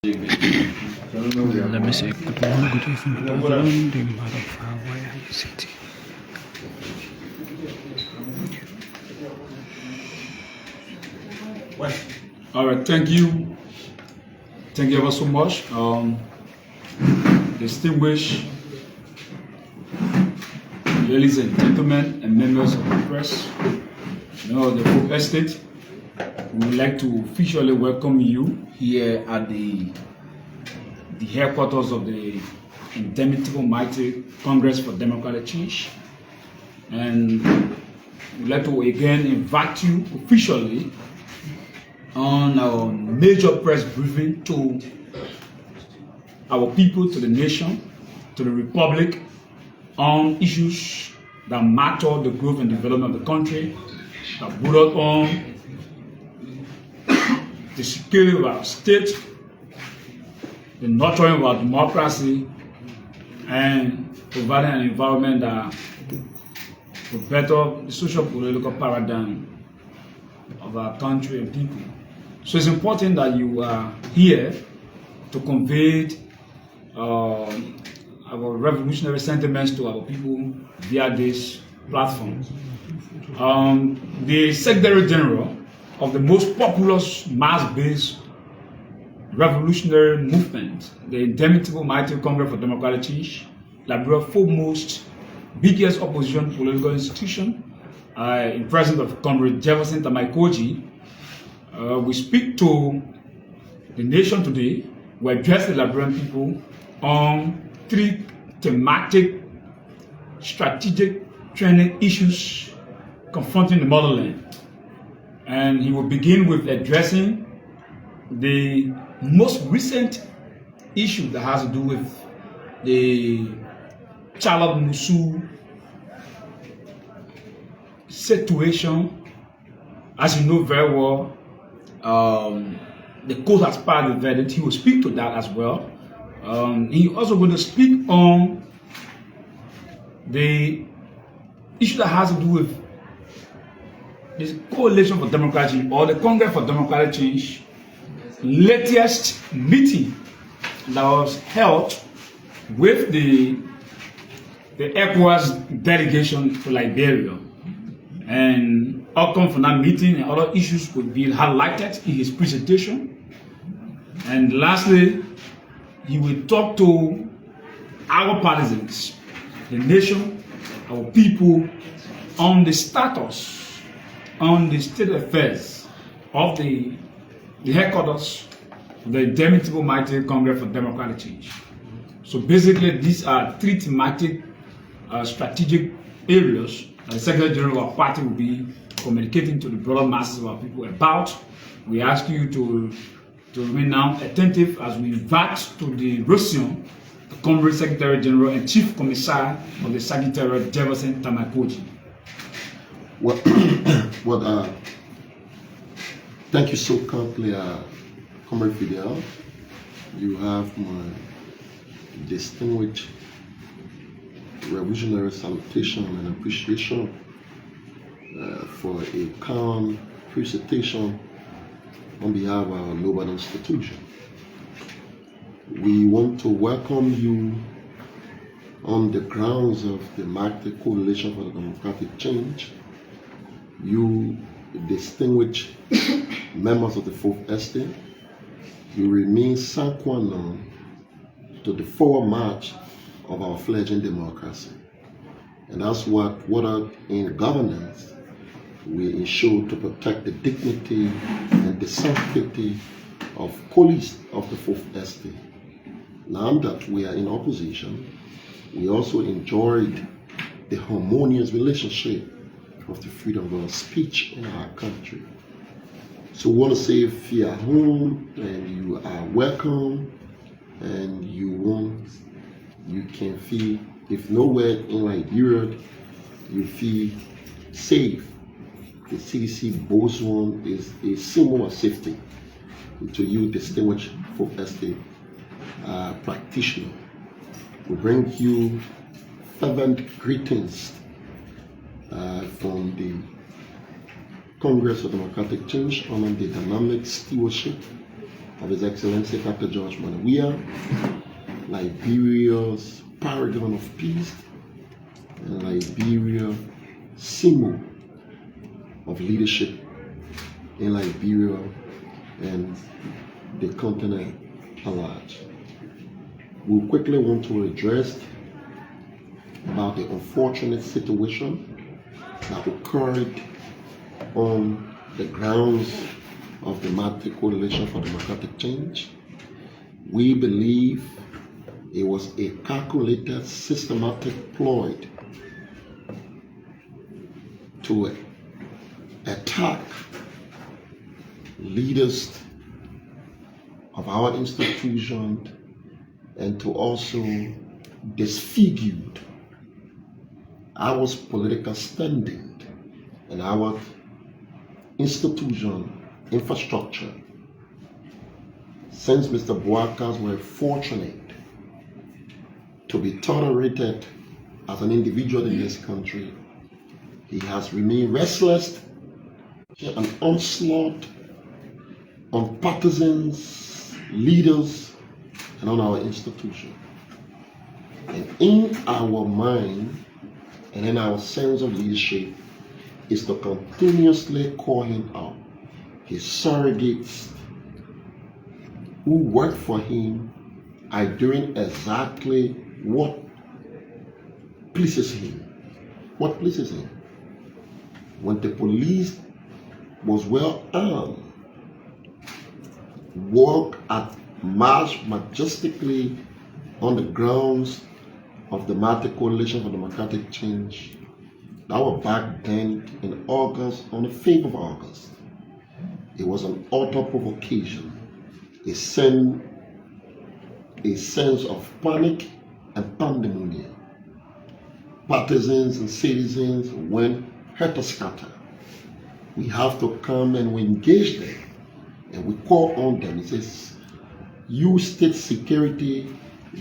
Let me say good morning, good evening, good afternoon, the matter of where you sit. All right, thank you ever so much. Distinguished ladies and gentlemen and members of the press, the Folk Estate, we would like to officially welcome you here at the headquarters of the Indomitable Mighty Congress for Democratic Change. And we'd like to again invite you officially on our major press briefing to our people, to the nation, to the republic, on issues that matter the growth and development of the country, that brought on the security of our state, the nurturing of our democracy, and providing an environment that will better the social political paradigm of our country and people. So it's important that you are here to convey our revolutionary sentiments to our people via this platform. The Secretary General of the most populous mass-based revolutionary movement, the Indomitable Mighty Congress for Democratic Change, Liberia's foremost, biggest opposition political institution, in presence of Comrade Jefferson and Koijee, we speak to the nation today. We address the Liberian people on three thematic, strategic training issues confronting the motherland. And he will begin with addressing the most recent issue that has to do with the Charlotte Musu situation. As you know very well, the court has passed the verdict. He will speak to that as well. He also going to speak on the issue that has to do with the Coalition for Democratic Change, or the Congress for Democratic Change, latest meeting that was held with the ECOWAS delegation to Liberia. And outcome from that meeting and other issues could be highlighted in his presentation. And lastly, he will talk to our partisans, the nation, our people, on the status, on the state affairs of the headquarters of the Indomitable Mighty Congress for Democratic Change. So basically, these are three thematic strategic areas that the Secretary General of our party will be communicating to the broader masses of our people about. We ask you to remain now attentive as we invite to the Russian, the Comrade Secretary General and Chief Commissar of the Secretariat, Jefferson Koijee. Well, thank you so kindly, Comrade Fidel. You have my distinguished revolutionary salutation and appreciation for a calm presentation on behalf of our global institution. We want to welcome you on the grounds of the Mighty Coalition for Democratic Change. You distinguished members of the Folk Estate, you remain sine qua non to the forward march of our fledgling democracy. And that's what in governance we ensure to protect the dignity and the sanctity of police of the Folk Estate. Now that we are in opposition, we also enjoyed the harmonious relationship of the freedom of speech in our country. So we want to say if you are home and you are welcome and you can feel, if nowhere in Liberia you feel safe, the CDC boson is a symbol of safety to you, distinguished Folk Estate practitioner. We bring you fervent greetings from the Congress of Democratic Change on the dynamic stewardship of His Excellency Dr. George Manawia, Liberia's paragon of peace, and Liberia symbol of leadership in Liberia and the continent at large. We quickly want to address about the unfortunate situation that occurred on the grounds of the Marxist Coalition for Democratic Change. We believe it was a calculated, systematic ploy to attack leaders of our institution and to also disfigure our political standing and our institution infrastructure. Since Mr. Boakas were fortunate to be tolerated as an individual in this country, he has remained restless, an onslaught on partisans, leaders, and on our institution. And in our mind and in our sense of leadership is to continuously call him out. His surrogates who work for him are doing exactly what pleases him. What pleases him? When the police was well armed, walk at march majestically on the grounds of the Marxist Coalition for Democratic Change, that was back then in August, on the 5th of August. It was an utter provocation, a sense of panic and pandemonium. Partisans and citizens went helter-skelter. We have to come and we engage them, and we call on them. It says, you state security,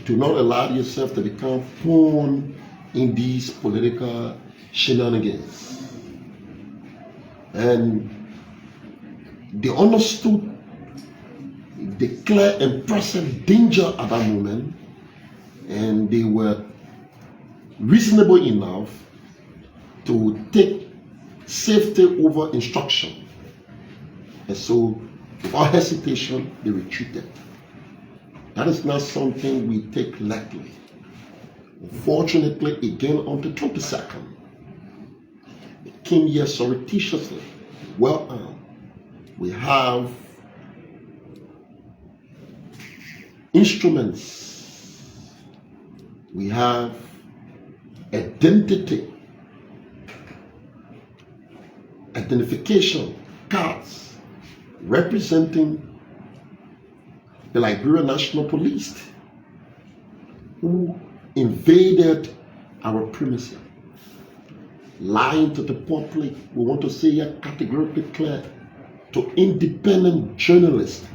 do not allow yourself to become pawn in these political shenanigans. And they understood the clear and present danger at that moment, and they were reasonable enough to take safety over instruction. And so, without hesitation, they retreated. That is not something we take lightly. Unfortunately, again on the 22nd, they came here surreptitiously, well armed. We have instruments, we have identification cards representing the Liberia National Police who invaded our premises, lying to the public. We want to say here categorically clear to independent journalists,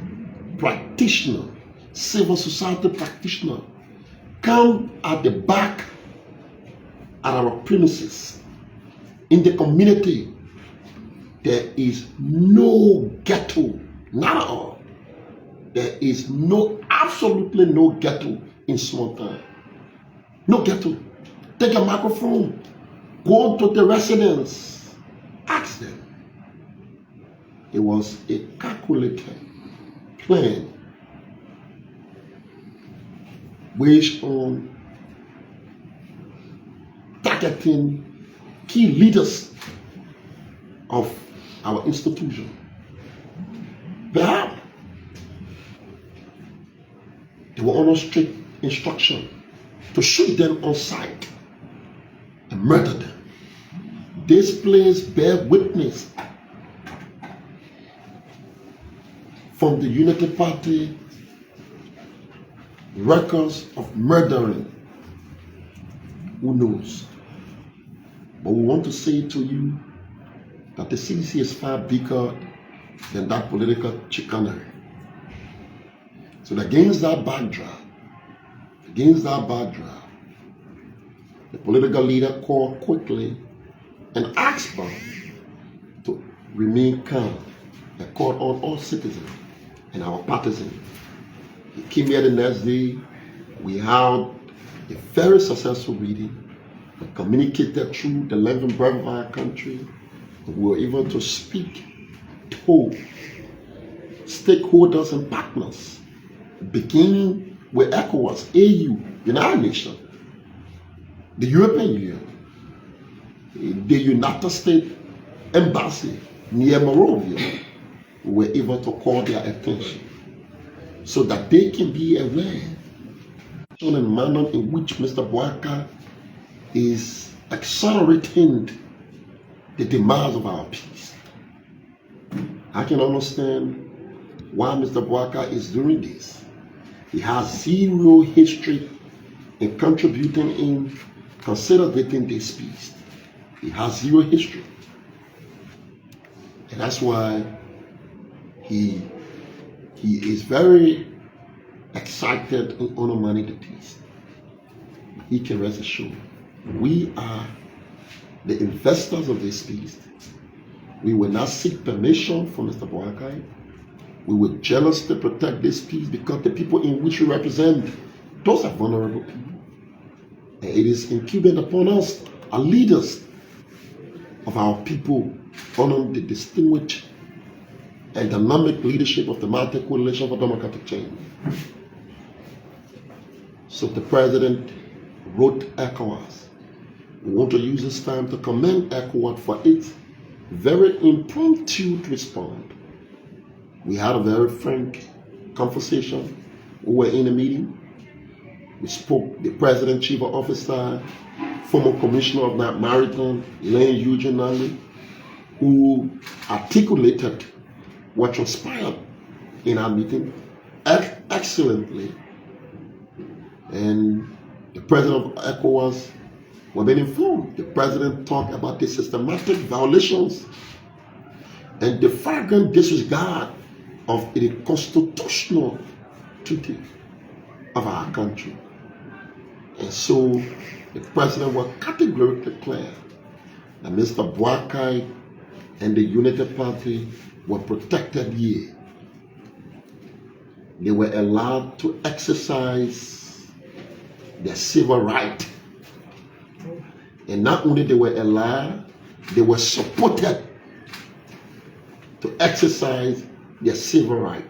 practitioners, civil society practitioners, come at the back at our premises. In the community, there is no ghetto, not at all. There is absolutely no ghetto in small town. No ghetto. Take a microphone, go to the residents, ask them. It was a calculated plan based on targeting key leaders of our institution. Perhaps they were under strict instruction to shoot them on sight and murder them. This place bear witness from the Unity Party records of murdering. Who knows? But we want to say to you that the CDC is far bigger than that political chicanery. So against that backdrop, the political leader called quickly and asked them to remain calm and called on all citizens and our partisans. He came here the next day. We had a very successful meeting. We communicated through the living breath of our country. We were able to speak to stakeholders and partners, beginning with ECOWAS, AU, United Nations, the European Union, the United States Embassy near Monrovia. We were able to call their attention so that they can be aware of the manner in which Mr. Bouaka is accelerating the demands of our peace. I can understand why Mr. Bouaka is doing this. He has zero history in contributing in consolidating this peace. He has zero history. And that's why he is very excited in undermining the peace. He can rest assured. We are the investors of this peace. We will not seek permission from Mr. Bouaka. We will jealously protect this peace because the people in which we represent, those are vulnerable people. And it is incumbent upon us, our leaders of our people, under the distinguished and dynamic leadership of the Multi-Coalition for Democratic Change. So the President wrote ECOWAS. We want to use this time to commend ECOWAS for its very impromptu response. We had a very frank conversation. We were in a meeting. We spoke, the President, Chief of Officer, former Commissioner of Maritime, Lane Eugene Nally, who articulated what transpired in our meeting excellently. And the President of ECOWAS was being informed. The President talked about the systematic violations and the flagrant disregard of the constitutional treaty of our country. And so the President was categorically clear that Mr. Bouaka and the Unity Party were protected here. They were allowed to exercise their civil right. And not only they were allowed, they were supported to exercise their civil right.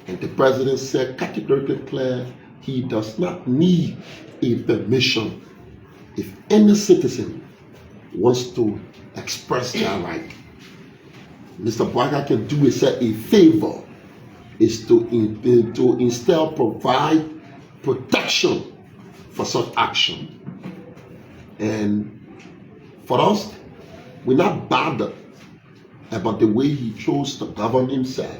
And the President said categorically clear, he does not need a permission if any citizen wants to express their right. Mr. Bouaka can do a favor, is to instead provide protection for such action. And for us, we're not bothered about the way he chose to govern himself.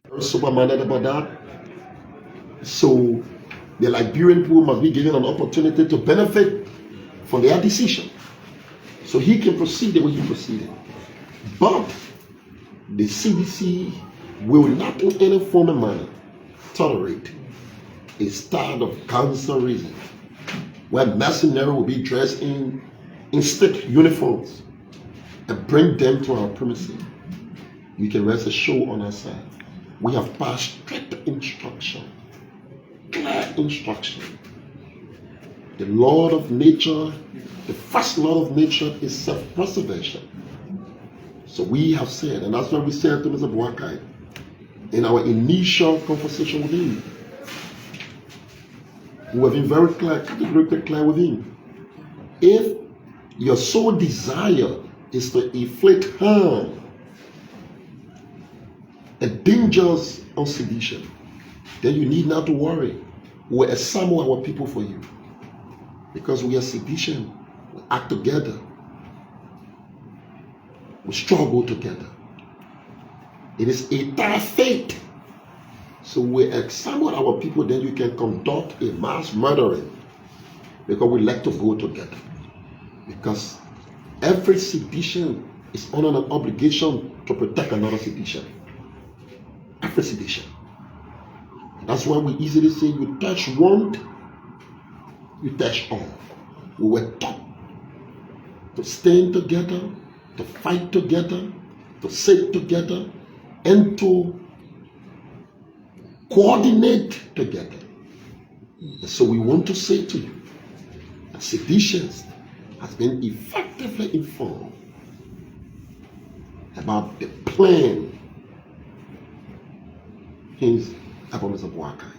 We're super-minded about that. So the Liberian people must be given an opportunity to benefit from their decision. So he can proceed the way he proceeded. But the CDC will not in any form or manner tolerate a style of counselism where mercenaries will be dressed in state uniforms and bring them to our premises. You can rest assured on our side. We have passed strict instruction, clear instruction. The law of nature, the first law of nature is self-preservation. So we have said, and that's what we said to Mr. Bouaka in our initial conversation with him. We have been very clear, categorically clear with him. If your sole desire is to inflict harm and dangers on sedition, then you need not to worry. We will assemble our people for you. Because we are sedition, we act together. We struggle together. It is a dire fate. So we examine our people, then you can conduct a mass murdering. Because we like to go together. Because every sedition is under an obligation to protect another sedition. Every sedition. That's why we easily say you touch one, you touch all. We were taught to stand together, to fight together, to sit together, and to coordinate together. And so we want to say to you that Accusations has been effectively informed about the plan against Mr. Boakai,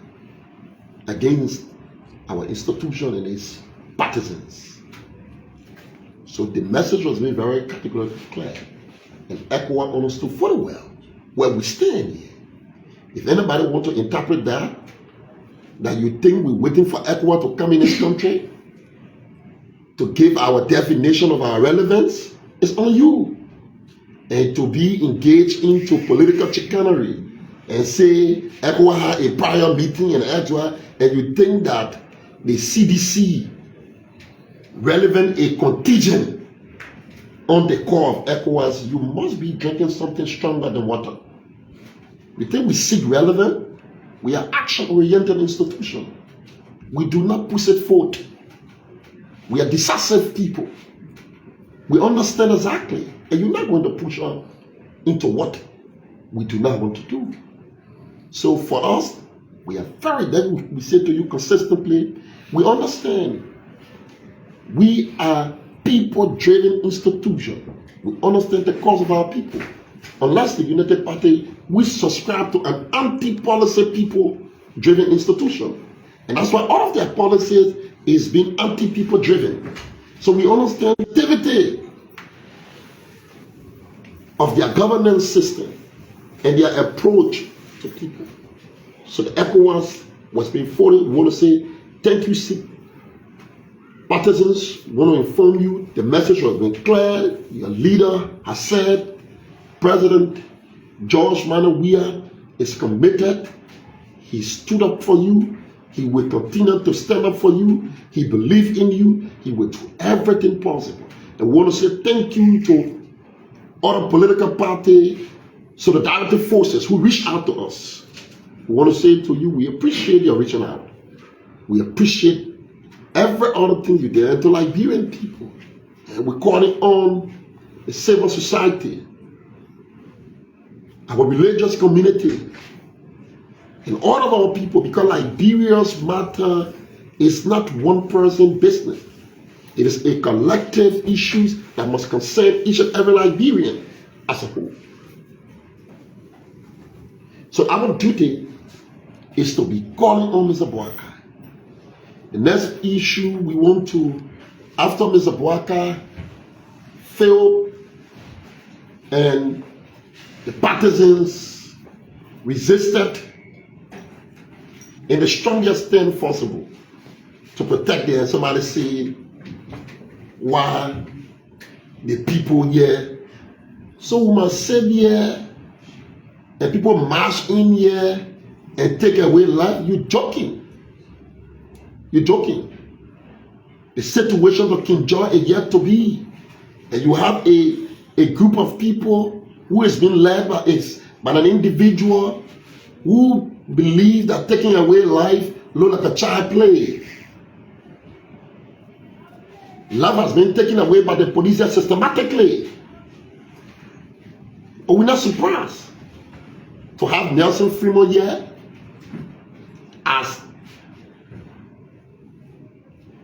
against our institution and its partisans. So the message was made very categorically clear, and ECOWAS understood very well where we stand here. If anybody want to interpret that you think we're waiting for ECOWAS to come in this country to give our definition of our relevance, it's on you. And to be engaged into political chicanery and say ECOWAS had a prior meeting in ECOWAS, and you think that the CDC relevant a contingent on the core of ECOWAS, you must be drinking something stronger than water. You think we seek relevant? We are action-oriented institution. We do not push it forward. We are decisive people. We understand exactly, and you're not going to push us into what we do not want to do. So for us, we are we say to you consistently, we understand. We are people-driven institution. We understand the cause of our people. Unless the United Party, we subscribe to an anti-policy people-driven institution. And that's why all of their policies is being anti-people driven. So we understand the activity of their governance system and their approach to people. So the ECOWAS was being followed. We want to say, thank you, partisans. We want to inform you, the message has been clear. Your leader has said, President George Weah is committed. He stood up for you. He will continue to stand up for you. He believes in you. He will do everything possible. And we want to say thank you to other political party, solidarity forces who reach out to us. We want to say to you, we appreciate your reaching out. We appreciate every other thing you did to Liberian people. And we're calling on the civil society, our religious community, and all of our people, because Liberia's matter is not one person business. It is a collective issue that must concern each and every Liberian as a whole. So our duty is to be calling on Mr. Boakai. The next issue we want to, after Mr. Boakai failed and the partisans resisted in the strongest term possible to protect them. Somebody said, why the people here? So we must sit here and people march in here and take away life. You're joking. You're joking. The situation of King George is yet to be. And you have a group of people who has been led by an individual who believe that taking away life look like a child play. Life has been taken away by the police systematically. But we're not surprised to have Nelson Freeman here as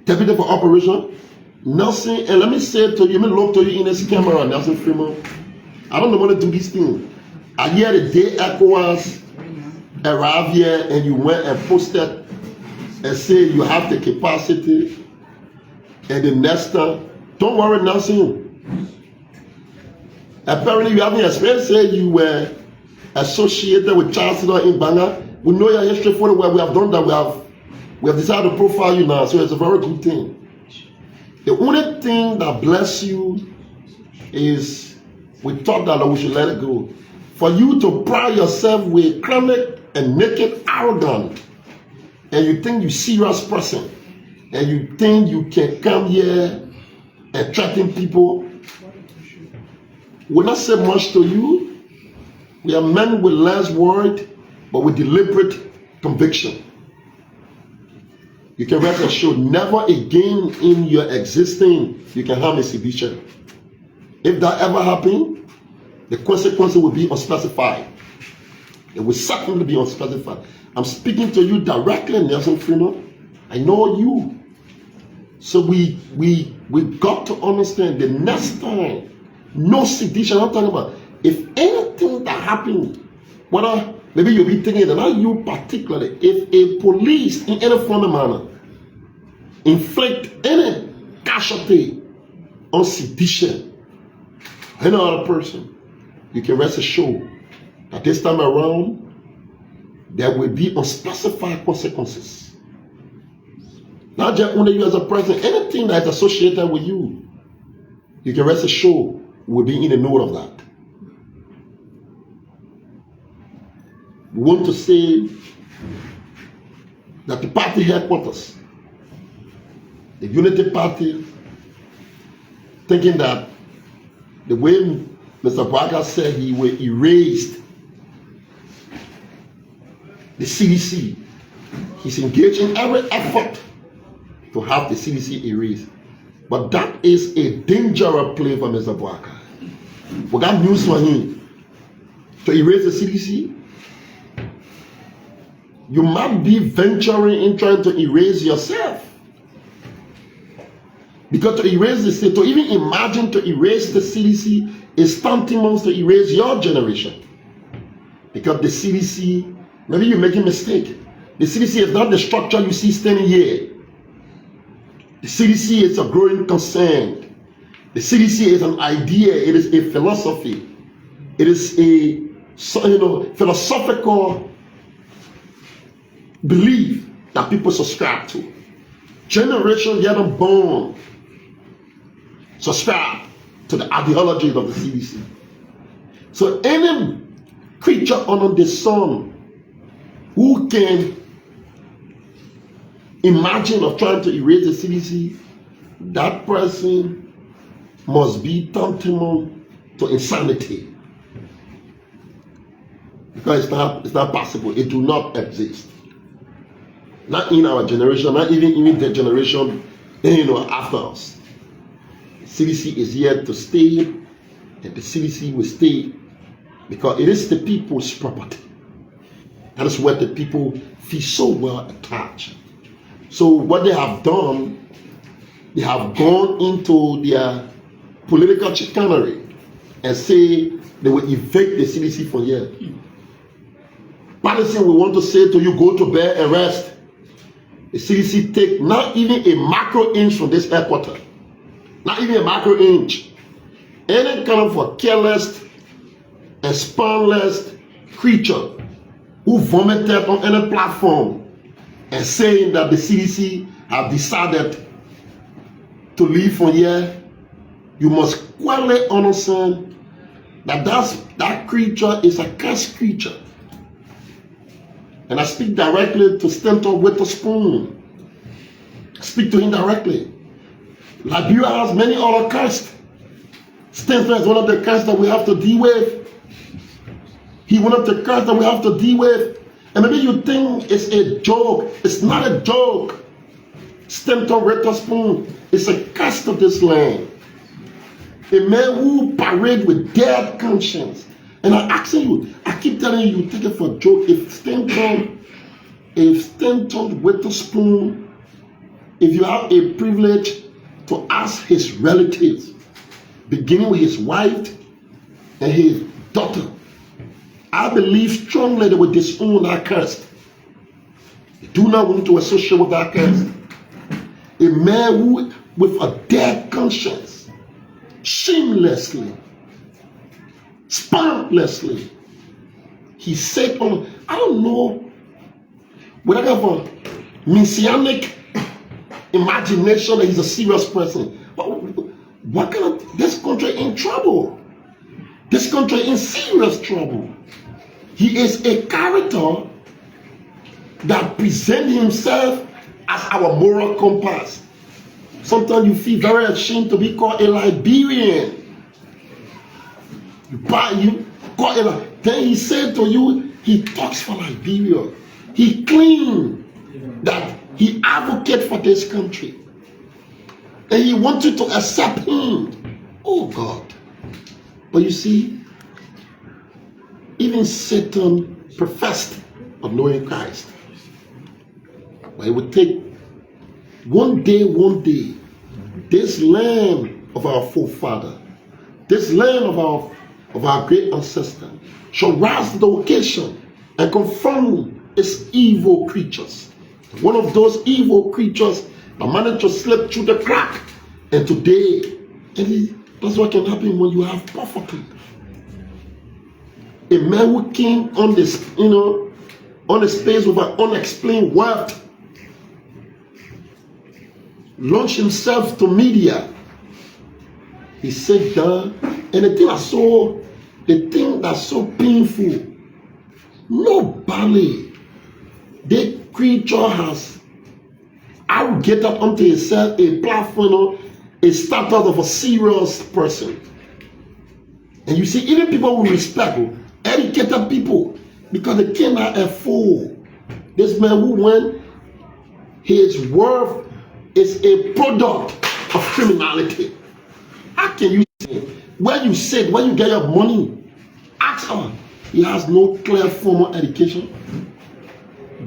deputy for operation. Nelson, and let me say to you, let me look to you in this camera, Nelson Freeman. I don't know how to do these things. I hear the day ECOWAS arrived here and you went and posted and said you have the capacity, and the next time, don't worry, Nelson. Apparently you haven't experienced it. You were associated with Chancellor in Banga. We know your history for the way we have done that. We have decided to profile you now, so it's a very good thing. The only thing that bless you is we thought that we should let it go. For you to pride yourself with chronic and naked arrogant, and you think you're serious person, and you think you can come here and threaten people, we'll not say much to you. We are men with less word, but with deliberate conviction. You can rest assured, never again in your existing you can harm a civilian. If that ever happened, the consequences will be unspecified. It will certainly be unspecified. I'm speaking to you directly, Nelson Freeman. I know you. So we got to understand the next time, no sedition. I'm talking about if anything that happened, whether maybe you'll be thinking that not you particularly, if a police in any form of manner inflict any casualty on sedition, any other person, you can rest assured that this time around there will be unspecified consequences. Not just only you as a person, anything that is associated with you, you can rest assured will be in the know of that. We want to say that the party headquarters, the Unity Party, thinking that the way Mr. Barker said he will erase the CDC, he's engaging every effort to have the CDC erased. But that is a dangerous play for Mr. Barker. We got news for him. To erase the CDC, you might be venturing in trying to erase yourself. Because to erase the CDC, to even imagine to erase the CDC is tantamount to erase your generation. Because the CDC, maybe you're making a mistake. The CDC is not the structure you see standing here. The CDC is a growing concern. The CDC is an idea. It is a philosophy. It is a philosophical belief that people subscribe to. Generation yet unborn subscribe to the ideologies of the CDC. So any creature under the sun who can imagine of trying to erase the CDC, that person must be tantamount to insanity. Because it's not possible. It do not exist. Not in our generation, not even in the generation after us. The CDC is here to stay, and the CDC will stay because it is the people's property. That is where the people feel so well attached. So what they have done, they have gone into their political chicanery and say they will evict the CDC from here. Partisan, we want to say to you, go to bed and rest. The CDC take not even a micro inch from this headquarters. Not even a micro inch. Any kind of a careless and spineless creature who vomited on any platform and saying that the CDC have decided to leave from here, you must clearly understand that that creature is a cursed creature. And I speak directly to Stanton Witherspoon. I speak to him directly. Liberia has many other curses. Stanton is one of the curses that we have to deal with. He's one of the curses that we have to deal with. And maybe you think it's a joke. It's not a joke. Stanton Witherspoon is a curse of this land. A man who parades with dead conscience. And I'm asking you, I keep telling you, take it for a joke. If Stanton Witherspoon, if you have a privilege to ask his relatives, beginning with his wife and his daughter, I believe strongly they will disown that curse. They do not want to associate with that curse. A man who, with a dead conscience, shamelessly, spinelessly, he said, I don't know, whether I have a messianic imagination that he's a serious person. But what kind of, this country in trouble? This country in serious trouble. He is a character that presents himself as our moral compass. Sometimes you feel very ashamed to be called a Liberian. Then he said to you, he talks for Liberia. He claimed that he advocates for this country. And he wants you to accept him. Oh God. But you see, even Satan professed of knowing Christ. But it would take one day, this land of our forefather, this land of our great ancestor, shall rise to the occasion and confront its evil creatures. One of those evil creatures that managed to slip through the crack, and today, that's what can happen when you have poverty. A man who came on this, on the space with an unexplained wealth, launched himself to media. He sat down, and the thing that's so painful, nobody, the creature has arrogated unto himself a platform, a status of a serious person. And you see, even people who respect, educated people, because they cannot afford. This man who went, his worth is a product of criminality. How can you say, when you get your money, ask him. He has no clear formal education.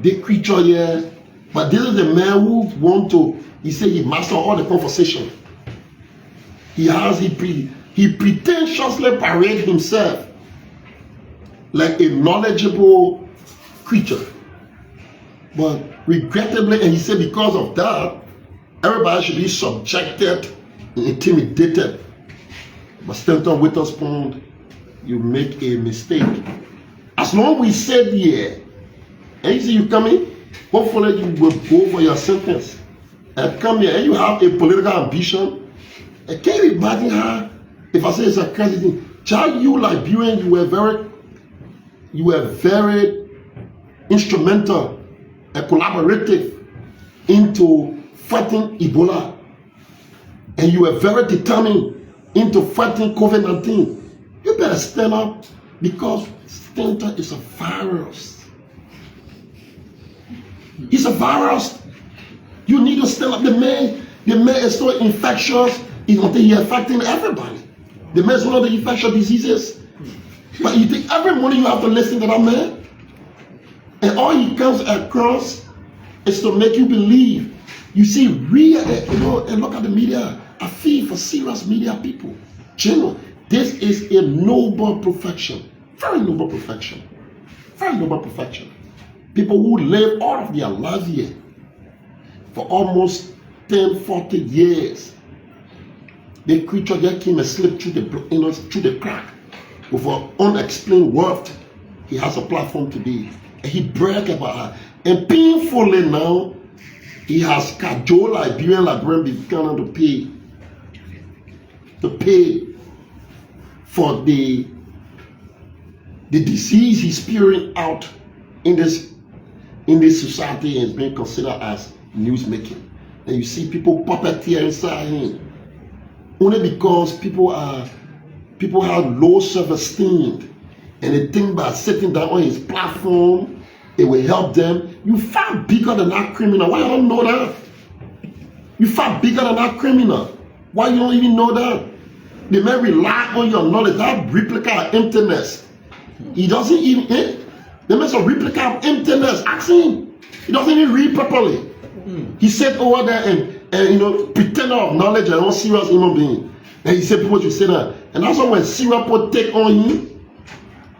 The creature here, but this is the man who he said he mastered all the conversation. He pretentiously parades himself like a knowledgeable creature. But regrettably, and he said because of that, everybody should be subjected and intimidated. But Stanton Witherspoon, you make a mistake. As long as we sit here, and you see you coming, hopefully you will go for your sentence. And come here, and you have a political ambition. And can you imagine how, if I say it's a crazy thing, child, you Liberian, you were very instrumental and collaborative into fighting Ebola. And you were very determined into fighting COVID-19. You better stand up, because Stanton is a virus. It's a virus. You need to stand up. The man is so infectious, he's affecting everybody. The man is one of the infectious diseases. But you think every morning you have to listen to that man? And all he comes across is to make you believe. You see, and look at the media. I feel for serious media people. This is a noble profession. Very noble profession. Very noble profession. People who live all of their lives here for almost 10, 40 years. The creature just came and slipped through the crack with an unexplained wealth. He has a platform today. And he bragged about her. And painfully now, he has cajoled Liberian beginning to pay for the disease he's spewing out in this society, and is being considered as news making. And you see people puppeteer inside him only because people have low self-esteem, and they think by sitting down on his platform it will help them. You far bigger than that criminal. Why you don't know that? You far bigger than that criminal. Why you don't even know that? The man rely on your knowledge. That replica of emptiness. He doesn't even. The man's a replica of emptiness. Ask him. He doesn't even read properly. He sat over there and pretender of knowledge and not serious human being. And he said people should say that. And that's why when serious people take on him,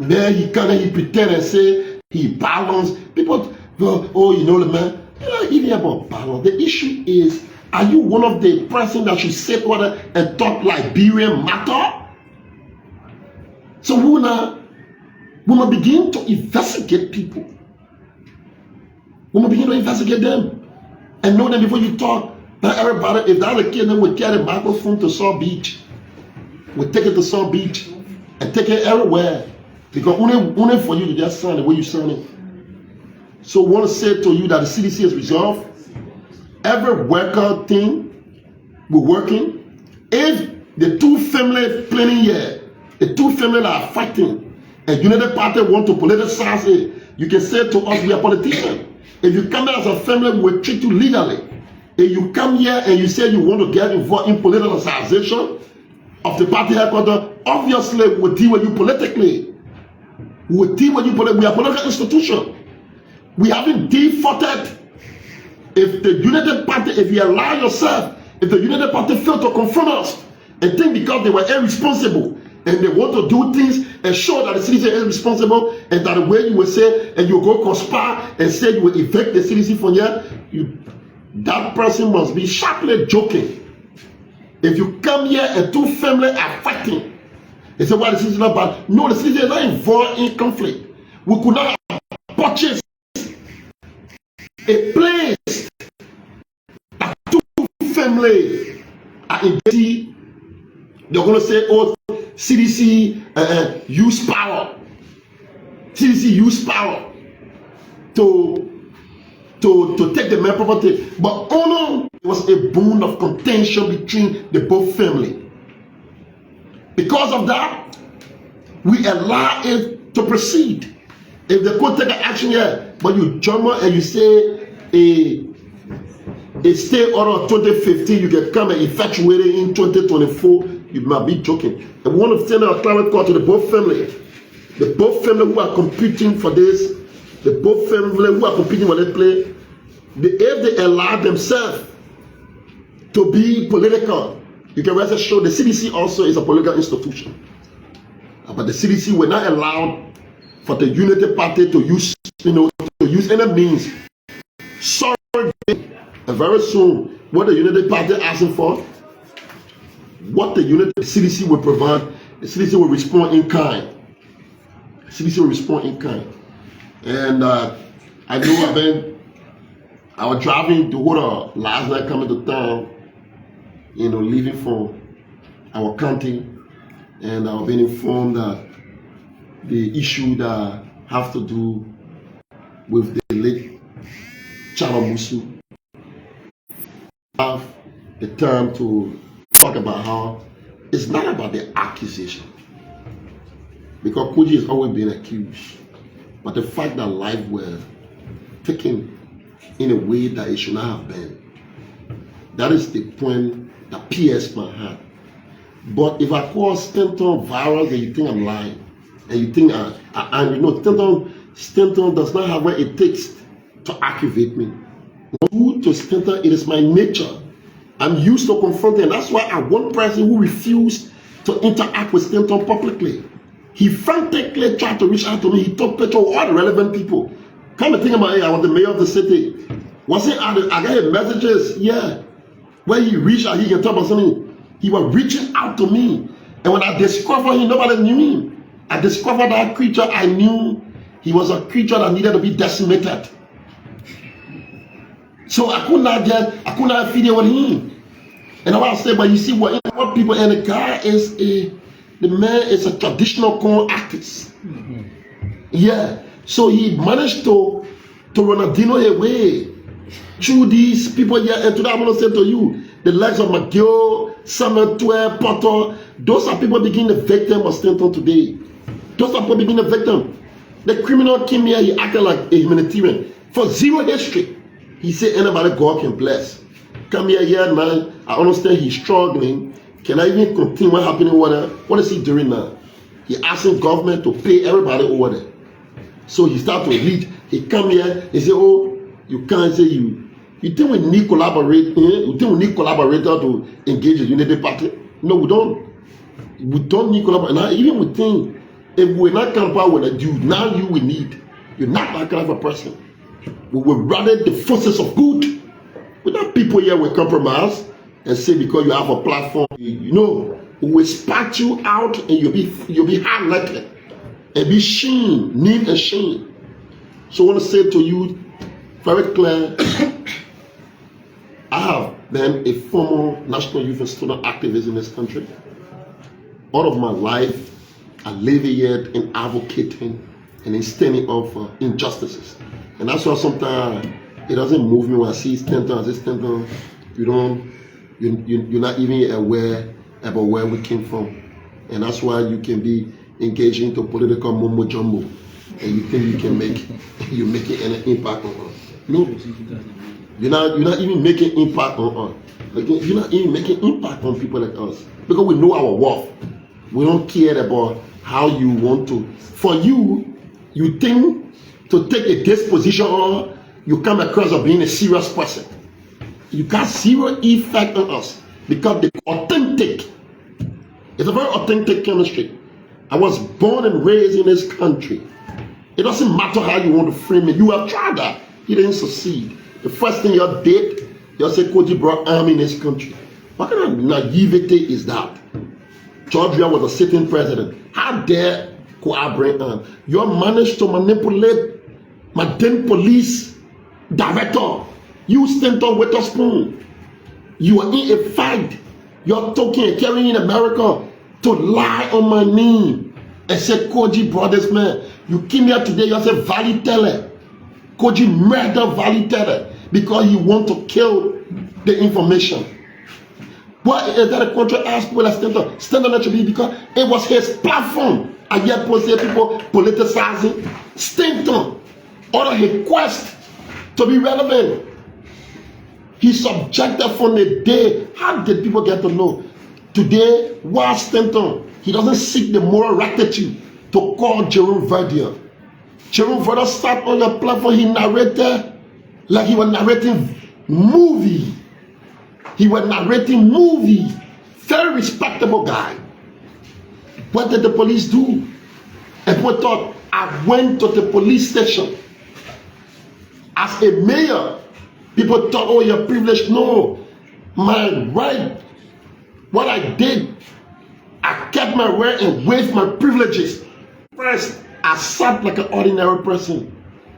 then he pretend and say he balance. People go, the man. You're not even about balance. The issue is, are you one of the person that should sit over there and talk Liberian matter? So we will begin to investigate people. We will begin to investigate them and know them before you talk. Now everybody, if that's the kid, then we carry the microphone to South Beach. We take it to South Beach and take it everywhere. Because only for you to just sign the way you sign it. So I want to say to you that the CDC is resolved. Every worker thing we're working. If the two families planning here, the two families that are fighting, and United Party want to politicize it, you can say to us, we are politicians. If you come here as a family, we will treat you legally. If you come here and you say you want to get involved in politicization of the party headquarters, obviously we'll deal with you politically. We'll deal with you politically. We are a political institution. We haven't defaulted. If the United Party, if you allow yourself, if the United Party fail to confront us and think because they were irresponsible and they want to do things and show that the CDC is irresponsible and that the way you will say and you go conspire and say you will evict the CDC from here, that person must be sharply joking. If you come here and two families are fighting, they say, well, the CDC is not bad. No, the CDC is not involved in conflict. We could not have purchased a place that two families are in DC. They're going to say, oh, CDC use power. CDC use power to take the man property. But only it was a bone of contention between the both family. Because of that, we allow it to proceed. If they could take an action here, but you jump and you say a state order of 2015, you can come and effectuate it in 2024, you might be joking. And we want to send a climate call to the both family who are competing for this, the both family who are competing for this play. If they allow themselves to be political, you can rest assured the CDC also is a political institution. But the CDC will not allow for the Unity Party to use, to use any means. Sorry, and very soon, what the Unity Party asking for, what the CDC will provide, the CDC will respond in kind. CDC will respond in kind. And I know I was driving to water last night coming to town, leaving from our county, and I've been informed that the issue that have to do with the late Chalamusu have the time to talk about how it's not about the accusation, because Koijee has always been accused, but the fact that life were taken in a way that it should not have been. That is the point that pierced my heart. But if I call Stanton virus and you think I'm lying, and you think Stanton does not have what it takes to aggravate me. Due to Stanton, it is my nature. I'm used to confronting, and that's why I one person who refused to interact with Stanton publicly. He frantically tried to reach out to me. He took pictures of all the relevant people. Come and think about it, I was the mayor of the city. I got messages, yeah. When he reached out, he can talk about something. He was reaching out to me. And when I discovered him, nobody knew him. I discovered that creature, I knew he was a creature that needed to be decimated. So I could not affiliate with him. And I was saying, but you see what people, and the guy the man is a traditional corn artist. Mm-hmm. Yeah. So he managed to Ronaldinho away through these people here. And today I'm going to say to you, the likes of McGill, Samuel Twe, Potter, those are people beginning the victim of Stanton today. Those are people beginning the victim. The criminal came here, he acted like a humanitarian. For zero history, he said anybody God can bless. Come here, man. I understand he's struggling. Can I even continue what happening over there? What is he doing now? He asking government to pay everybody over there. So he started to lead. He come here, he say, oh, you can't say you think we need collaborate, you think we need collaborator to engage the Unity Party? No, we don't. We don't need collaboration. Now, even we think, if we're not comfortable with a dude, now you we need. You're not that kind of a person. We will rather the forces of good. We're not people here will compromise and say because you have a platform, we will spat you out and you'll be highlighted and be shamed, name and shame. So I want to say to you very clear, I have been a former national youth and student activist in this country. All of my life, I live here in advocating and in standing up for injustices. And that's why sometimes it doesn't move me when I see Stanton. You're not even aware about where we came from. And that's why you can be engaging into political mumbo jumbo and you think you can you're making any impact on us. No. You're not even making impact on us. You're not even making impact on people like us. Because we know our worth. We don't care about how you want to. For you, you think to take a disposition or you come across of being a serious person. You got zero effect on us because the authentic, it's a very authentic chemistry. I was born and raised in this country. It doesn't matter how you want to frame it. You have tried that. You didn't succeed. The first thing you did, you said Koijee brought army in this country. What kind of naivety is that? Georgia was a sitting president. How dare Koijee bring army? You managed to manipulate my then police director. You stand up with a spoon. You are in a fight. You're talking and carrying in America to lie on my name and say Koijee brought this man. You came here today, you say Valley Teller. Koijee murdered Valley Teller because he want to kill the information. Why is that a country ask people like Stanton should be? Because it was his platform. I hear people say people politicizing. Stanton ordered his quest to be relevant. He subjected from the day. How did people get to know? Today, while Stanton, he doesn't seek the moral rectitude to call Jerome Verdier. Jerome Verdier sat on the platform, he narrated like he was narrating movie. He was narrating movie. Very respectable guy. What did the police do? And people thought, I went to the police station. As a mayor, people thought, oh, you're privileged. No, my right, what I did, I kept my word and waived my privileges. First, I sat like an ordinary person.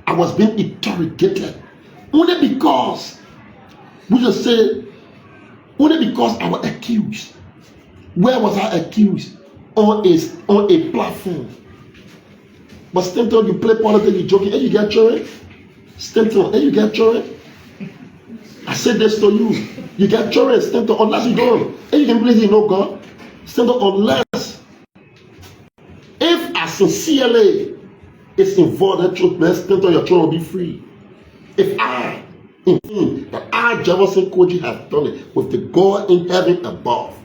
I was being interrogated. Only because, we just say, only because I was accused. Where was I accused? On a platform. But Stanton, you play politics, you joking, and you get children. Stanton, and you get children. I said this to you. You get children, Stanton, unless you don't. And you can believe you know God. Stanton, unless if I sincerely is involved in truth, man, Stanton, your children will be free. If I, that I, Jefferson Koijee, have done it with the God in heaven above,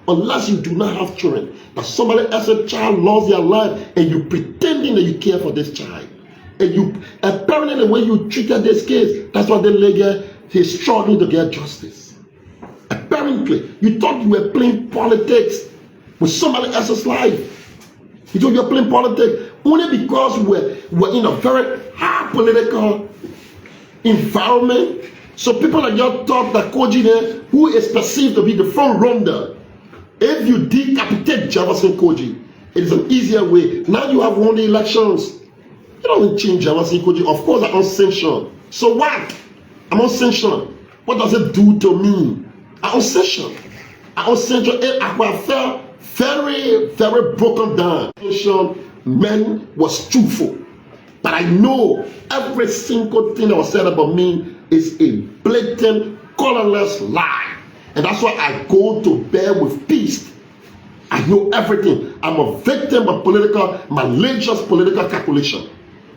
unless you do not have children, that somebody else's child lost their life and you pretending that you care for this child, and you apparently the way you treated this case, that's why the lady is struggling to get justice. Apparently, you thought you were playing politics with somebody else's life. You thought you were playing politics only because we're in a very high political environment. So people like you thought that Koijee, who is perceived to be the front runner, if you decapitate Jefferson Koijee, it is an easier way. Now you have won the elections. You don't change Jefferson Koijee. Of course, I'm unsanctioned. So what? I'm unsanctioned. What does it do to me? I'm unsanctioned. I'm unsanctioned. I felt very, very broken down. Man was truthful. But I know every single thing that was said about me is a blatant, colorless lie. And that's why I go to bed with peace. I know everything. I'm a victim of malicious political calculation.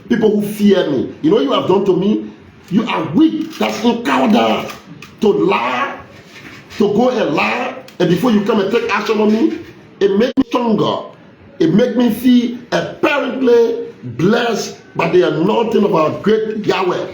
People who fear me. You know what you have done to me? You are weak. That's in cowardice. To lie, to go and lie, and before you come and take action on me, it makes me stronger. It makes me feel apparently blessed by the anointing of our great Yahweh.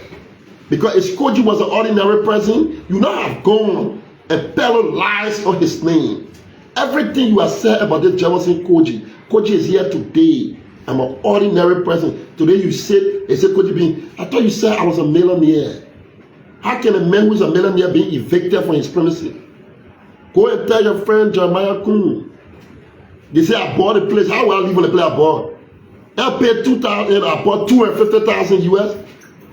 Because if Koijee was an ordinary person, you not have gone and peddled lies on his name. Everything you have said about this Jefferson Koijee is here today. I'm an ordinary person. Today you said Koijee being, I thought you said I was a millionaire. How can a man who is a millionaire be evicted from his premises? Go and tell your friend Jeremiah Kuhn. They say I bought a place. How will I live on a place I bought? I paid $2,000. I bought $250,000 US.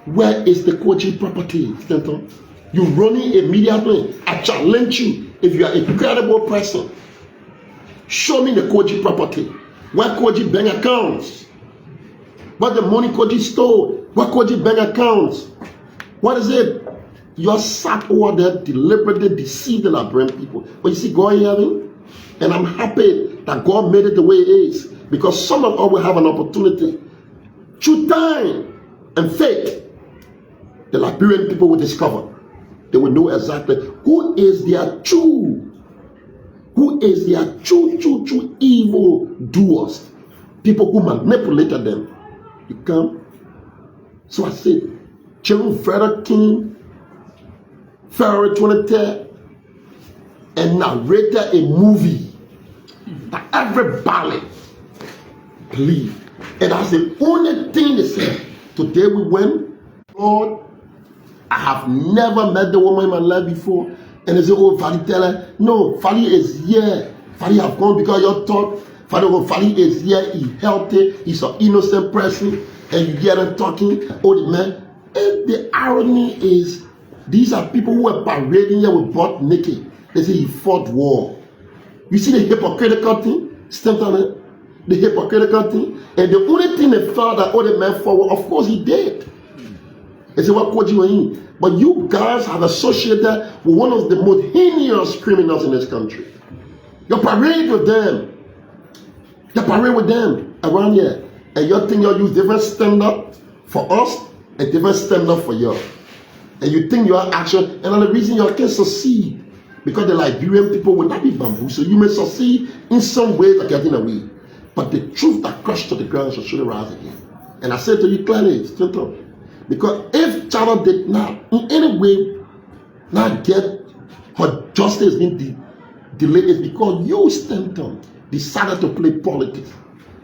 Where is the Koijee property, Stanton? You running immediately. I challenge you. If you are a credible person, show me the Koijee property. Where Koijee bank accounts? What the money Koijee stole? What Koijee bank accounts? What is it? You are sat over there deliberately deceiving our brain people. But you see God in heaven? And I'm happy that God made it the way it is. Because some of us will have an opportunity. Through time and faith, the Liberian people will discover. They will know exactly who is their true evil doers. People who manipulated them. You come, So I said, Jerome Frederick King, February 23rd, and narrated a movie that everybody believed. And that's the only thing they said. Today we went, Lord, I have never met the woman in my life before. And they say, oh, Fadi tell her, no, Fadi is here. Fadi have gone because you thought, Fadi is here, he's healthy, he's an innocent person. And you hear them talking, oh, the man. And the irony is, these are people who are parading here with butt naked. They say he fought war. You see the hypocritical thing? Stamped on it? The hypocritical thing? And the only thing they thought that, oh, the man fought war, of course he did. They say, what Koijee were in? But you guys have associated with one of the most heinous criminals in this country. You parade with them. You parade with them around here. And you think you'll use different stand-up for us and different stand-up for you. And you think your action, and the reason you can succeed, because the Liberian people will not be bamboo, so you may succeed in some ways of getting away. But the truth that crushed to the ground shall surely rise again. And I said to you clearly, Stanton, because if China did not in any way not get her justice being delayed, it's because you, Stanton, decided to play politics.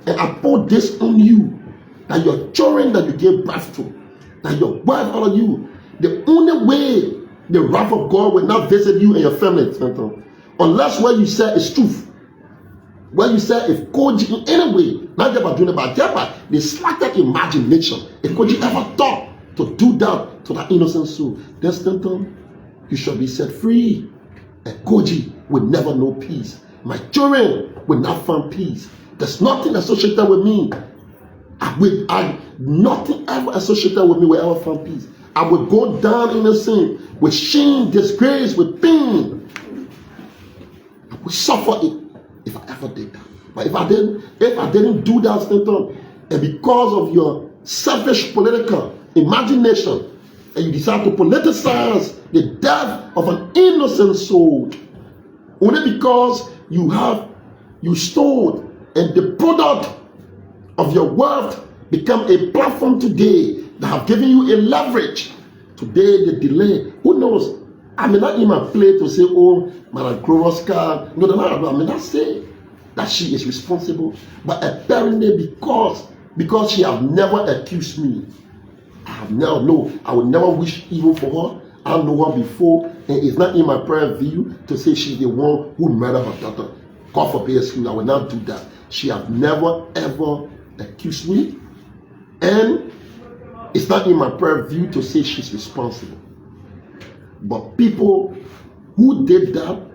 And I put this on you, that your children that you gave birth to, that your wife, all of you, the only way the wrath of God will not visit you and your family, Stanton, unless what you say is truth. What you say, if Koijee in any way, not just about doing it, but thereby the slightest imagination, if Koijee ever thought to do that to that innocent soul, then Stanton, you shall be set free. And Koijee will never know peace. My children will not find peace. There's nothing associated with me. Nothing ever associated with me will ever find peace. I will go down in the sin with shame, disgrace, with pain. I will suffer it if I ever did that. But if I didn't do that, Stanton, and because of your selfish political imagination, and you decide to politicize the death of an innocent soul, only because you stole, and the product of your wealth become a platform today that have given you a leverage. Today, the delay, who knows? I may not even play to say, oh, Madam Gloria's car. No, I may not say that she is responsible. But apparently, because she have never accused me, I would never wish evil for her. I know her before, and it's not in my prayer view to say she's the one who murdered her daughter. God forbid, excuse, I will not do that. She have never ever accused me, and it's not in my prayer view to say she's responsible. But people who did that,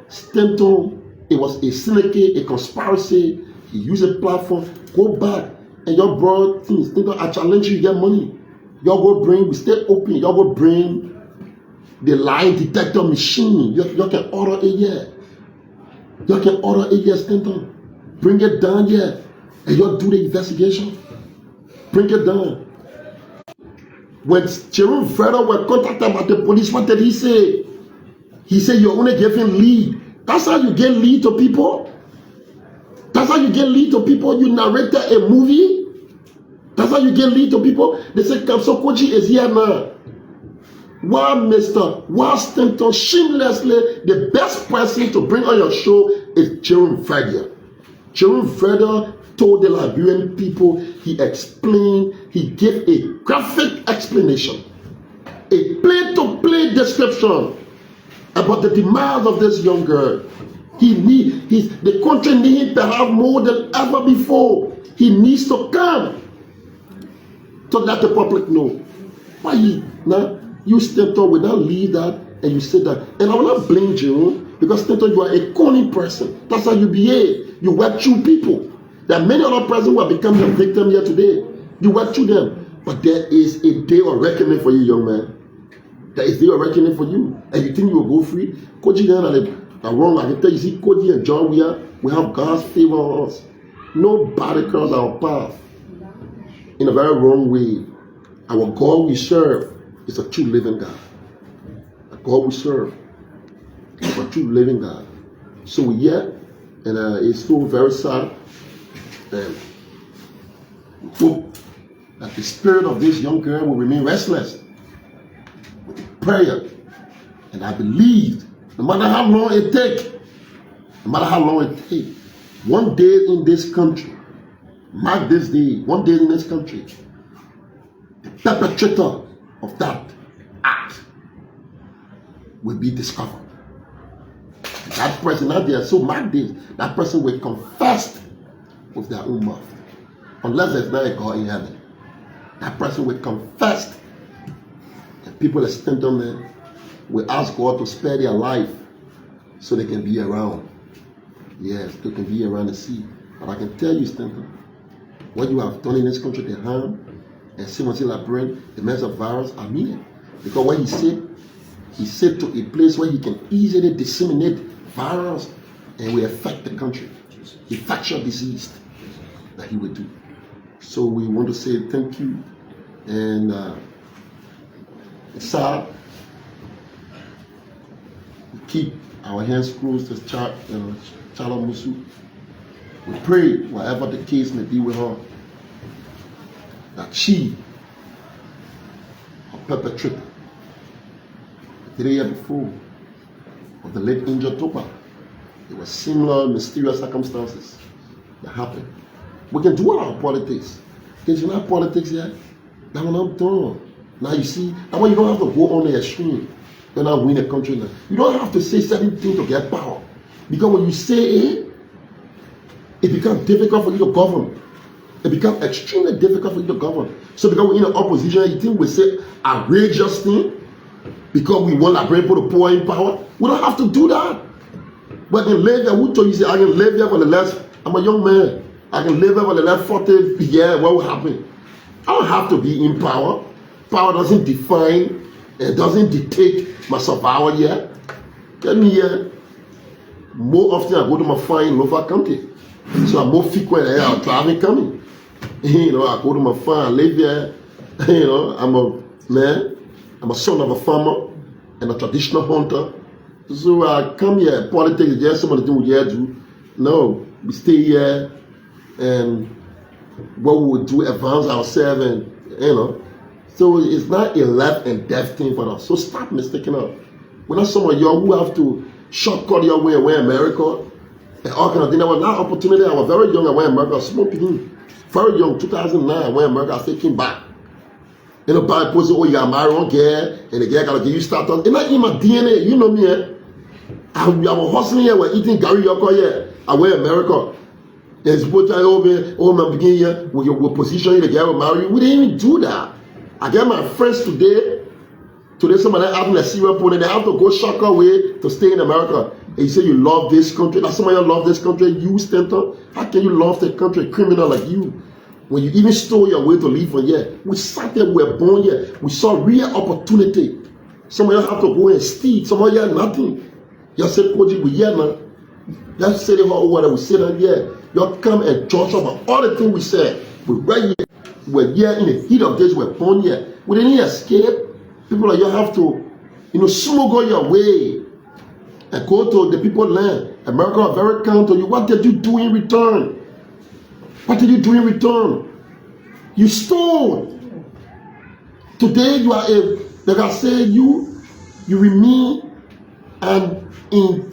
Stanton, it was a syndicate, a conspiracy. He used a platform. Go back and y'all brought things. Stanton, I challenge you to get money. Y'all go bring, we stay open. Y'all go bring the lie detector machine. Y'all can order it here. Y'all can order it here, Stanton. Bring it down here. And y'all do the investigation. Bring it down. When Jerome Frederick was contacted by the police, what did he say? He said, you're only giving lead. That's how you get lead to people? That's how you get lead to people? You narrated a movie? That's how you get lead to people? They say, so Koijee is here now. Why Stanton shamelessly, the best person to bring on your show is Jerome Frederick. Jerome Frederick told the Liberian people, he explained, he gave a graphic explanation, a play-to-play description about the demise of this young girl. The country needs to have more than ever before. He needs to come to let the public know. Why you Stanton will not leave that and you say that. And I will not blame Jerome, because Stanton, you are a cunning person. That's how you behave. You work through people. There are many other persons who have become a victim here today. You work through them. But there is a day of reckoning for you, young man. There is a day of reckoning for you. And you think you will go free? Koijee are wrong. I can tell you, see, Koijee and John, we have God's favor on us. Nobody crosses our path in a very wrong way. Our God we serve is a true living God. The God we serve is a true living God. So we here, and it's so very sad. And hope that the spirit of this young girl will remain restless with prayer. And I believe, no matter how long it takes, one day in this country, mark this day, one day in this country, the perpetrator of that act will be discovered. That person out there, so mark this, that person will confess with their own mouth. Unless there's not a God in heaven. That person will confess. And people that stand on there will ask God to spare their life so they can be around. Yes, they can be around the sea. But I can tell you, Stanton, what you have done in this country, the harm, and seriously like brain, the mess of virus, I mean it. Because what he said to a place where he can easily disseminate virus and will affect the country. Infectious disease that he will do. So we want to say thank you. And it's sad. We keep our hands closed to Chala Musu. We pray, whatever the case may be with her, that she, her perpetrator, 3 years before, of the late injured Topa, there were similar mysterious circumstances that happened. We can do our politics. Because you're not politics yet. That's what I'm doing. Now you see, that's why you don't have to go on the extreme. You're not win a country now. You don't have to say certain things to get power. Because when you say it, it becomes difficult for you to govern. It becomes extremely difficult for you to govern. So because we're in the opposition, you think we say outrageous thing because we want to bring people to poor in power. We don't have to do that. But in Liberia, who told you, say, I can live here for the last, I'm a young man. I can live here for the last 40 years. What will happen? I don't have to be in power. Power doesn't define, it doesn't dictate my survival yet. Get me here. More often I go to my fine local country. So I'm more frequent here, I'm traveling coming. You know, I go to my farm, I live here. You know, I'm a man, I'm a son of a farmer and a traditional hunter. So I come here, politics is just some of the things we here do. No, we stay here and what we would do, advance ourselves and, you know. So it's not a life and death thing for us. So stop mistaking us. We're not some of you who have to shortcut your way away America and all kind of things. There was that opportunity. I was very young, I went to America, small beginning. Very young, 2009, I went to America, I still came back. You know, by posting, oh, you got married on girl, and the girl got to give you start on. It's not in my DNA, you know me, eh? I was hustling here, we're eating Gary Yoko here. I went to America. There's both time over, oh, my beginning here, we'll position you, the girl will marry you. We didn't even do that. I get my friends today somebody having a serial problem, they have to go shock away to stay in America. And you say you love this country, that's somebody love this country, you Stanton, how can you love the country, a criminal like you? When you even stole your way to leave from here. We sat there, we were born here, we saw real opportunity. Some of you have to go and steal, some of you have nothing. You say, Koijee, we here now. You say the whole word, we sit down here. You come and judge about all the things we said. We were here, we're here in the heat of this, we're born here. We didn't escape. People like you have to, you know, smuggle your way and go to the people land. America are very kind to you. What did you do in return? What did you do in return? You stole. Today you are like I said, you remain an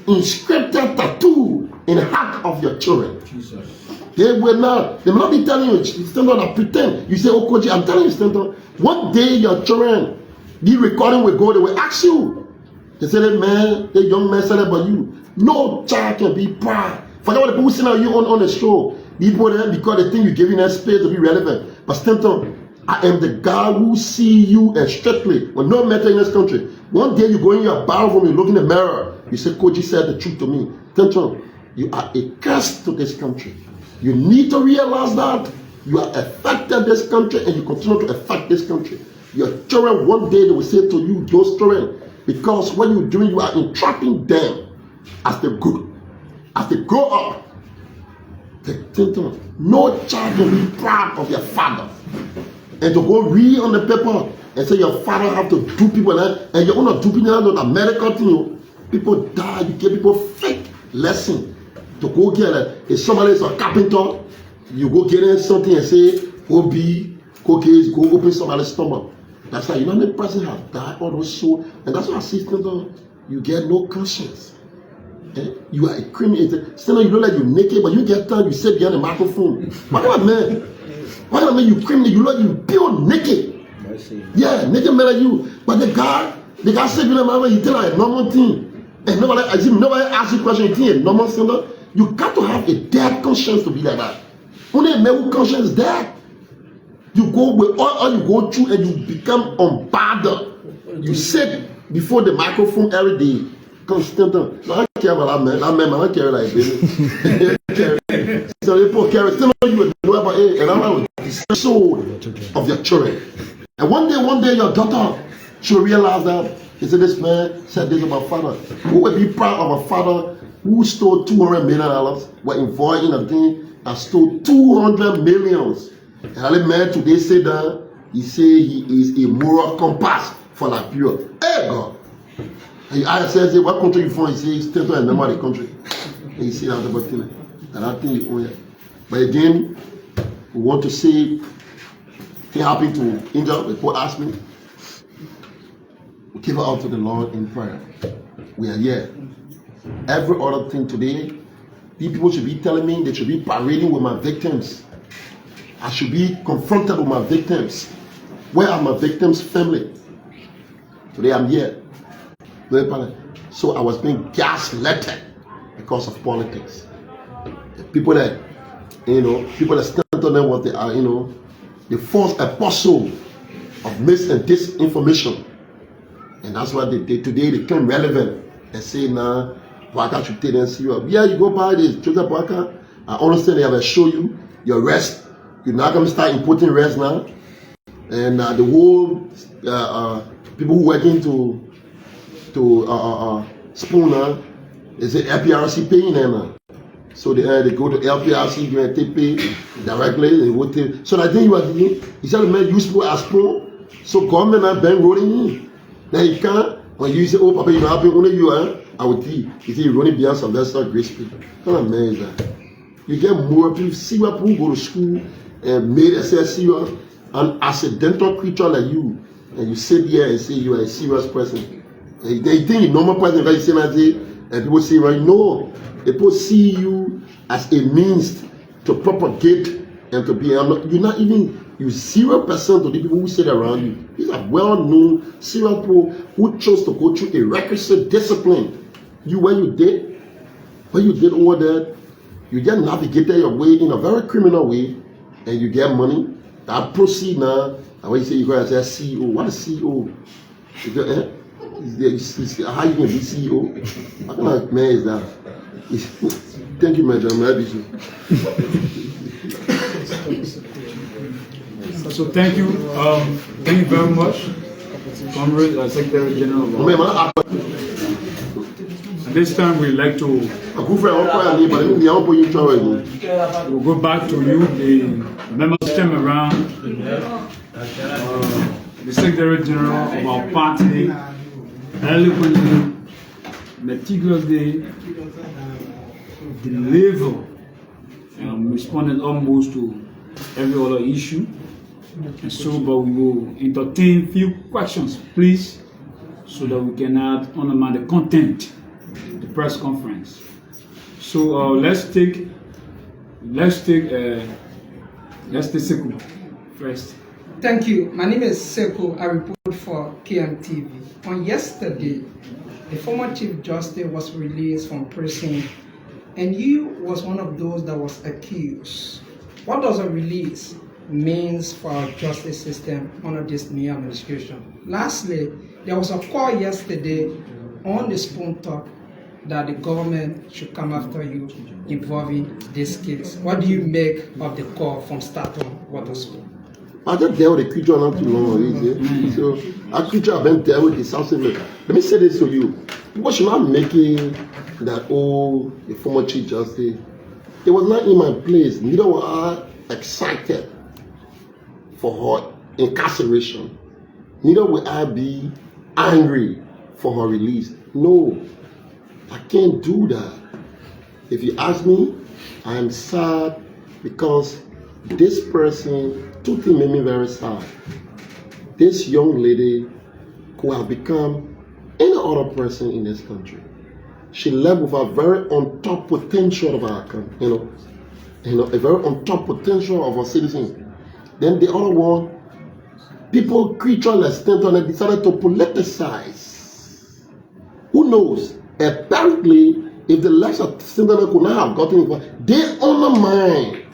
inscripted tattoo in the heart of your children. Jesus. They will not be telling you, stand on and pretend. You say, oh, Koijee, I'm telling you, stand on. One day your children, the recording will go, they will ask you. They say, the young man said about you. No child can be proud. Forget what the people saying you on the show. People there because they think you're giving them space to be relevant. But Stanton, I am the guy who see you and strictly, when no matter in this country. One day you go in your bathroom, you look in the mirror, you say, Koijee said the truth to me. Stanton, you are a curse to this country. You need to realize that you are affected this country and you continue to affect this country. Your children, one day they will say to you, those children, because what you're doing, you are entrapping them as they grow up. No child can be proud of your father. And to go read on the paper and say your father have to do people and you're not doing that medical thing. People die, you give people fake lesson. To go get if somebody is a carpenter, you go get in something and say, go Koijee, go open somebody's stomach. That's why you know how many person have died all those souls, and that's why I see you get no conscience. You are a criminal. Still, you look like you're naked, but you get time, you sit behind the microphone. What kind of man? What kind of man you criminal? You look like you pure naked. Yeah, naked man like you. But the guy said, you know, he tell like a normal thing. And nobody asks you a question, you think a normal thing. You got to have a dead conscience to be like that. Only a man who conscience is dead. You go with all you go through and you become unbothered. You sit before the microphone every day. Constant. No, I don't care about that man. That man, I don't care like this. So people care. Still know you know about it. And I'm like, the soul of your children. And one day your daughter should realize that. He said, this man said this about father. Who would be proud of a father who stole $200 million, were involved in a thing and stole 200 millions? And that man today said that he say he is a moral compass for Liberia. Hey God. And I said, what country you from? He said, he's still a member of the country. And he said that about thing. And I think you own it. But again, we want to say, thing happened to Angel, the poor asked me. We give it out to the Lord in prayer. We are here. Every other thing today, people should be telling me they should be parading with my victims. I should be confronted with my victims. Where are my victims' family? Today I'm here. So I was being gaslighted because of politics. People that, people that stand on them what they are, the false apostle of mis and disinformation. And that's why today they become relevant and say, nah, Waka should take and see you up. Yeah, you go buy this, Waka. I understand they have to show you your rest. You're not going to start importing rest now. And the whole people who working to Spooner, is it LPRC paying them? So they go to LPRC, you take pay directly. They would take. So I think you are thinking, he said, man, useful as Spoon. So government are bank rolling in. Now you can't, when you say, oh, Papa, you know, happy only you are, I would tell you, he said, you're running beyond Sylvester Grace Street. What kind of man is that? You get more people, see what people go to school and made SSC, you are an accidental creature like you, and you sit here and say you are a serious person. And they think a normal person, like you say, and people say, right, no, people see you as a means to propagate and to be, you're not even, you 0% of the people who sit around you. These are well-known serious people who chose to go through a requisite discipline. When you did all that, you just navigated your way in a very criminal way, and you get money. I proceed now, and when you say you go and say CEO, what is CEO? How you can be CEO? What kind of man is that? Thank you, Madam. So thank you very much, Comrade Secretary General. At this time, we'd like to we'll go back to you, the members this time around, the Secretary General of our party, eloquently, meticulously deliver and responded almost to every other issue. And so, but we will entertain few questions, please, so that we can not undermine the content of the press conference. So let's take Sekou first. Thank you. My name is Sekou. I report for KMTV. On yesterday, the former Chief Justice was released from prison, and you was one of those that was accused. What does a release means for our justice system under this new administration? Lastly, there was a call yesterday on the Spoon Talk that the government should come after you involving this case. What do you make of the call from Staton Waterspoon? I just dealt with the creature not too long ago. So a creature I've been dealt with is something like, let me say this to you. People should not making that the former Chief Justice. It was not in my place. Neither were I excited for her incarceration. Neither will I be angry for her release. No, I can't do that. If you ask me, I am sad because this person, two things made me very sad. This young lady who has become any other person in this country, she left with a very on top potential of our country, a very on top potential of our citizens. Then the other one, people, creature and extent on it, decided to politicize. Who knows? Apparently, if the likes of Senator could not have gotten involved, they undermine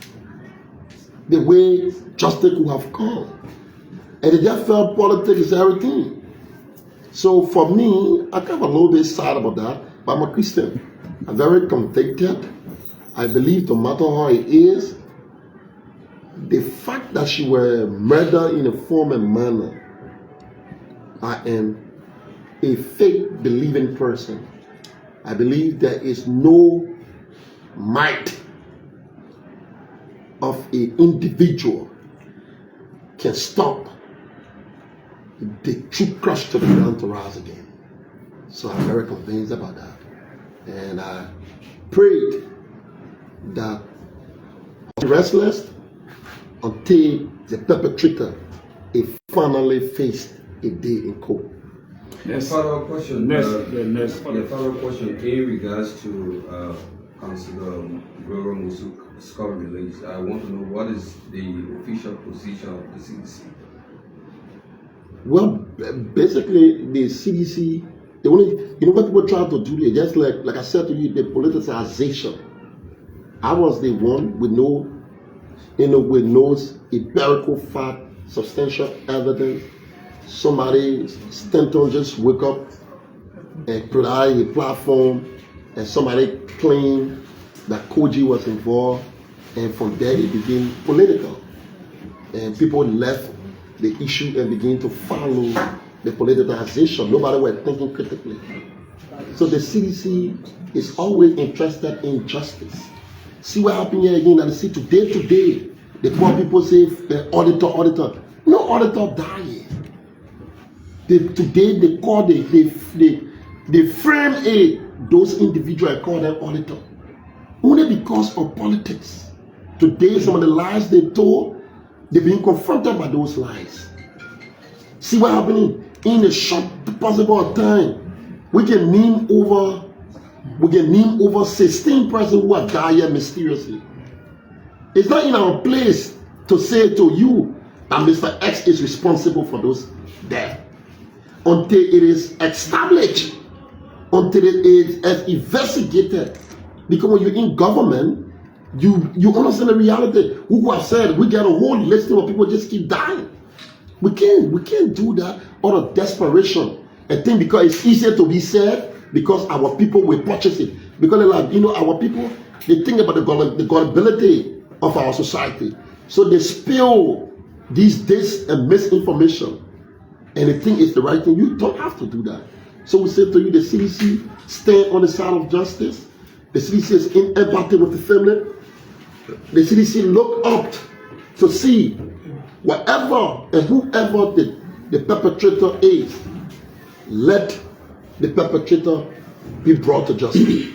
the way justice could have come. And they just felt politics is everything. So for me, I kind of a little bit sad about that, but I'm a Christian. I'm very convicted. I believe no matter how it is, the fact that she were murdered in a form and manner, I am a faith believing person. I believe there is no might of an individual can stop the true crush to the ground to rise again. So I'm very convinced about that. And I prayed that restless until the perpetrator is finally faced a day in court. Next follow-up question. Next follow-up question in regards to Councilor Gloria Musuk's court release. I want to know what is the official position of the CDC. Well, basically, the CDC, the only, what people try to do, they just like I said to you, the politicization. I was the one with no, with no empirical fact, substantial evidence. Somebody, Stanton just wake up and provide a platform, and somebody claimed that Koijee was involved, and from there it became political. And people left the issue and began to follow the politicization. Nobody was thinking critically. So the CDC is always interested in justice. See what happened here again, and see today, the poor people say, auditor. No auditor died. Today they call they frame those individuals, call them auditor. Only because of politics. Today some of the lies they told, they're being confronted by those lies. See what happening in a short possible time. We can name over 16 persons who have died here mysteriously. It's not in our place to say to you that Mr. X is responsible for those deaths until it is established, until it is investigated. Because when you're in government, you understand the reality. Who have said we get a whole list of people just keep dying. We can't do that out of desperation. I think because it's easier to be said because our people will purchase it. Because our people, they think about the gullibility of our society. So they spill this and misinformation. And they think it's the right thing. You don't have to do that. So we say to you, the CDC stand on the side of justice. The CDC is in empathy with the family. The CDC look up to see whatever and whoever the perpetrator is, let the perpetrator be brought to justice.